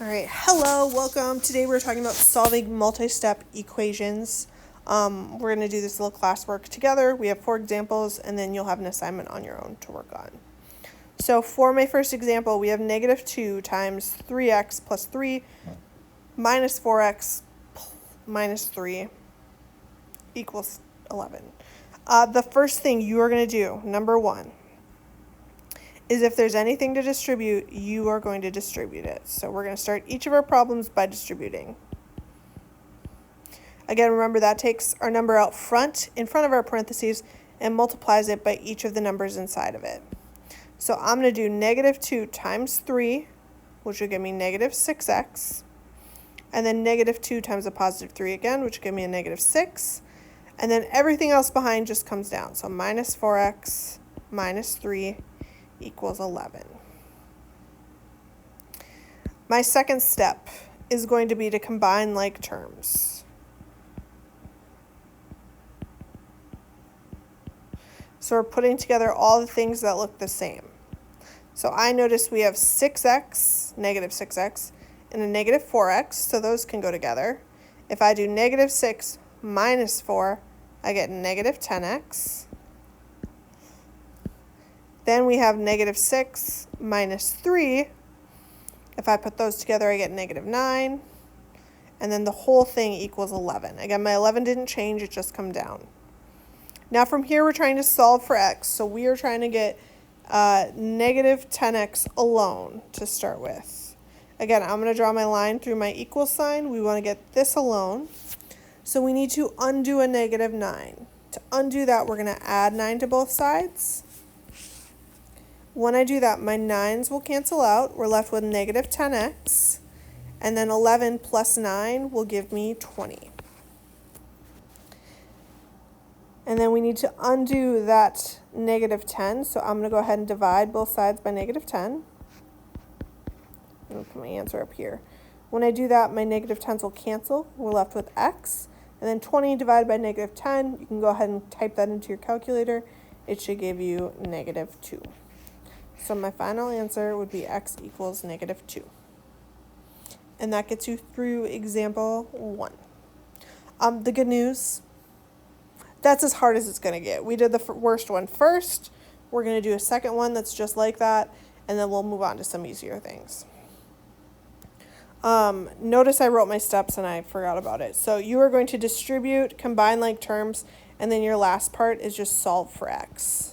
All right, hello, welcome. Today we're talking about solving multi-step equations. We're going to do this little classwork together. We have 4 examples, and then you'll have an assignment on your own to work on. So for my first example, we have negative 2 times 3x plus 3 minus 4x minus 3 equals 11. The first thing you are going to do, number 1, is if there's anything to distribute, you are going to distribute it. So we're going to start each of our problems by distributing. Again, remember that takes our number out front, in front of our parentheses, and multiplies it by each of the numbers inside of it. So I'm going to do negative 2 times 3, which will give me negative 6x, and then negative 2 times a positive 3 again, which will give me a negative 6, and then everything else behind just comes down. So minus 4x minus 3 equals 11. My second step is going to be to combine like terms. So we're putting together all the things that look the same. So I notice we have 6x, negative 6x, and a negative 4x, so those can go together. If I do negative 6 minus 4, I get negative 10x. Then we have negative 6 minus 3. If I put those together, I get negative 9. And then the whole thing equals 11. Again, my 11 didn't change, it just come down. Now from here, we're trying to solve for x. So we are trying to get negative 10x alone to start with. Again, I'm going to draw my line through my equal sign. We want to get this alone. So we need to undo a negative 9. To undo that, we're going to add 9 to both sides. When I do that, my 9's will cancel out. We're left with negative 10x. And then 11 plus 9 will give me 20. And then we need to undo that negative 10. So I'm going to go ahead and divide both sides by negative 10. I'm going to put my answer up here. When I do that, my negative 10's will cancel. We're left with x. And then 20 divided by negative 10, you can go ahead and type that into your calculator. It should give you negative 2. So my final answer would be x equals negative 2. And that gets you through example 1. The good news, that's as hard as it's going to get. We did the worst one first. We're going to do a second one that's just like that, and then we'll move on to some easier things. Notice I wrote my steps and I forgot about it. So you are going to distribute, combine like terms, and then your last part is just solve for x.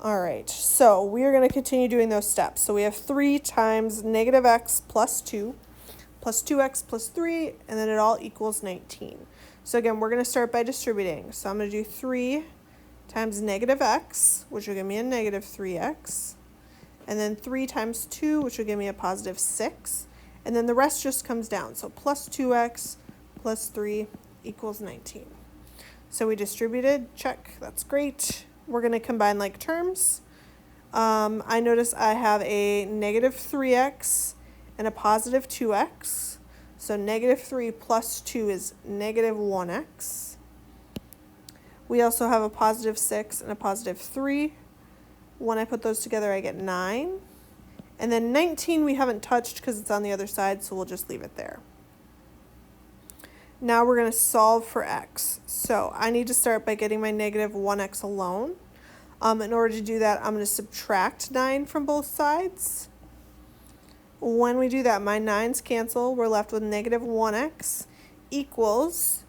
All right, so we are going to continue doing those steps. So we have 3 times negative x plus 2, plus 2x plus 3, and then it all equals 19. So again, we're going to start by distributing. So I'm going to do 3 times negative x, which will give me a negative 3x, and then 3 times 2, which will give me a positive 6, and then the rest just comes down. So plus 2x plus 3 equals 19. So we distributed, check, that's great. We're going to combine like terms. I notice I have a negative 3x and a positive 2x. So negative 3 plus 2 is negative 1x. We also have a positive 6 and a positive 3. When I put those together, I get 9. And then 19 we haven't touched because it's on the other side, so we'll just leave it there. Now we're going to solve for x. So I need to start by getting my negative 1x alone. In order to do that, I'm going to subtract 9 from both sides. When we do that, my 9's cancel. We're left with negative 1x equals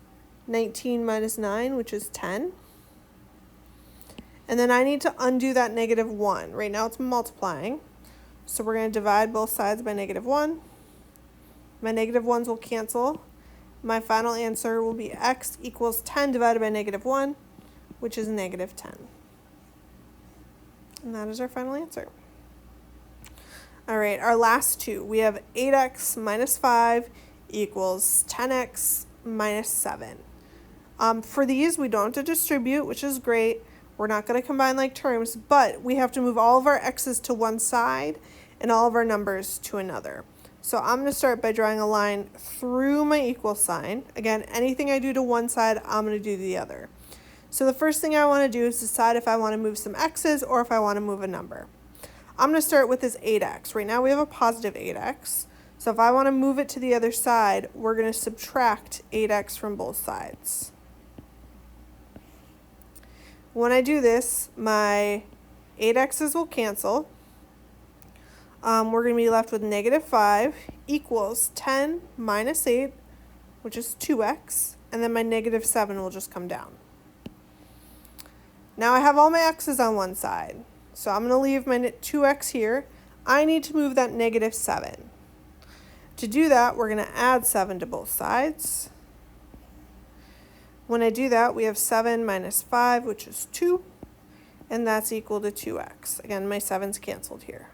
19 minus 9, which is 10. And then I need to undo that negative 1. Right now it's multiplying. So we're going to divide both sides by negative 1. My negative 1's will cancel. My final answer will be x equals 10 divided by negative 1, which is negative 10. And that is our final answer. All right, our last two. We have 8x minus 5 equals 10x minus 7. For these, we don't have to distribute, which is great. We're not going to combine like terms, but we have to move all of our x's to one side and all of our numbers to another. So I'm going to start by drawing a line through my equal sign. Again, anything I do to one side, I'm going to do to the other. So the first thing I want to do is decide if I want to move some x's or if I want to move a number. I'm going to start with this 8x. Right now we have a positive 8x. So if I want to move it to the other side, we're going to subtract 8x from both sides. When I do this, my 8x's will cancel. We're going to be left with negative 5 equals 10 minus 8, which is 2x, and then my negative 7 will just come down. Now I have all my x's on one side, so I'm going to leave my 2x here. I need to move that negative 7. To do that, we're going to add 7 to both sides. When I do that, we have 7 minus 5, which is 2, and that's equal to 2x. Again, my 7's canceled here.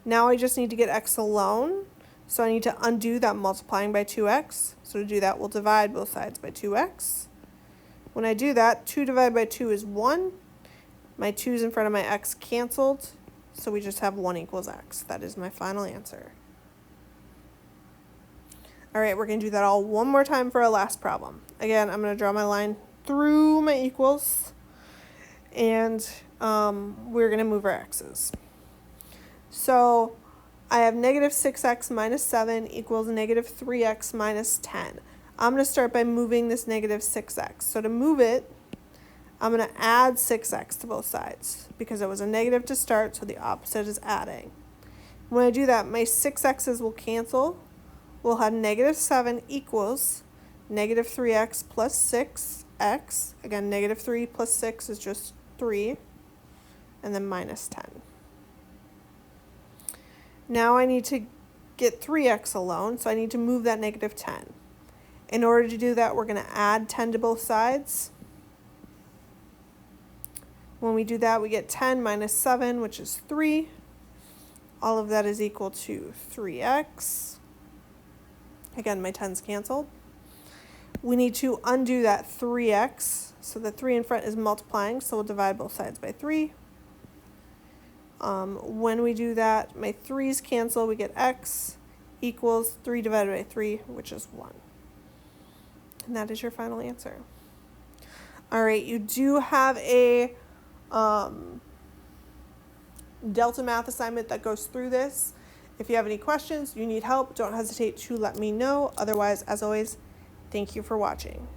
Now I just need to get x alone, so I need to undo that multiplying by 2x. So to do that, we'll divide both sides by 2x. When I do that, 2 divided by 2 is 1. My 2's in front of my x canceled, so we just have 1 equals x. That is my final answer. All right, we're going to do that all one more time for our last problem. Again, I'm going to draw my line through my equals, and we're going to move our x's. So I have negative 6x minus 7 equals negative 3x minus 10. I'm going to start by moving this negative 6x. So to move it, I'm going to add 6x to both sides because it was a negative to start, so the opposite is adding. When I do that, my 6x's will cancel. We'll have negative 7 equals negative 3x plus 6x. Again, negative 3 plus 6 is just 3, and then minus 10. Now I need to get 3x alone, so I need to move that negative 10. In order to do that, we're going to add 10 to both sides. When we do that, we get 10 minus 7, which is 3. All of that is equal to 3x. Again, my 10's canceled. We need to undo that 3x, so the 3 in front is multiplying, so we'll divide both sides by 3. When we do that, my 3's cancel, we get x equals 3 divided by 3, which is 1. And that is your final answer. All right, you do have a Delta Math assignment that goes through this. If you have any questions, you need help, don't hesitate to let me know. Otherwise, as always, thank you for watching.